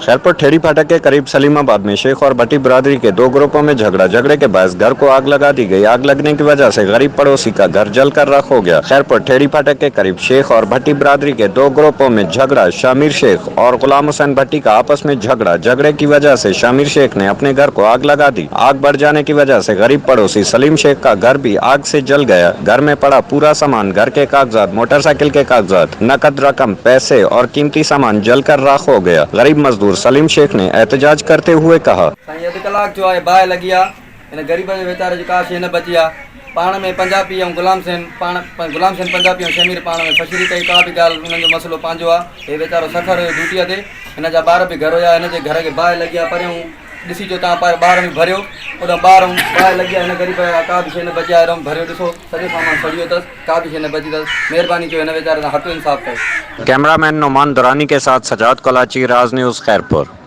खैरपुर ठेरी फाटक के करीब सलीमाबाद में शेख और भट्टी बिरादरी के दो ग्रुपों में झगड़े के बायस घर को आग लगा दी गई। आग लगने की वजह से गरीब पड़ोसी का घर जलकर राख हो गया। खैरपुर ठेरी फाटक के करीब शेख और भट्टी बिरादरी के दो ग्रुपों में झगड़ा। शामिर शेख और गुलाम हुसैन भट्टी का आपस में झगड़े की वजह से शामिर शेख ने अपने घर को आग लगा दी। आग बढ़ जाने की वजह से गरीब पड़ोसी सलीम शेख का घर भी आग से जल गया। घर में पड़ा पूरा सामान, घर के कागजात, मोटरसाइकिल के कागजात, नकद रकम, पैसे और कीमती सामान जलकर राख हो गया। गरीब मजदूर सलीम शेख ने एहतजाज करते हुए कहा, अध कलाक जो है बाहि लगी आहे। इन ग़रीब जे वीचारे जी का शइ न बची आहे। पाण में पंजाबी ऐं गुलाम सेन पंजाबी ऐं शमीर पाण में फशीरी कई। का बि ॻाल्हि उन्हनि जो मसइलो पंहिंजो आहे। हे वीचारो सफ़र हुयो ड्यूटीअ ते, हिन जा ॿार बि घर हुया। हिन जे घर खे बाहि लगी आहे। परियां ॾिसी जो तव्हां ॿार बि भरियो, उतां ॿार बाहि लगी आहे। हिन ग़रीब जा का बि शइ न बची आहे। भरियो ॾिसो, सॼो सामान सड़ियो अथसि, का बि शइ न बची अथसि। महिरबानी कयो हिन वीचारे सां हक़ इंसाफ़ कयो। कैमरामैन नुमान दुरानी के साथ सजाद कोलाची, राज न्यूज़ खैरपुर।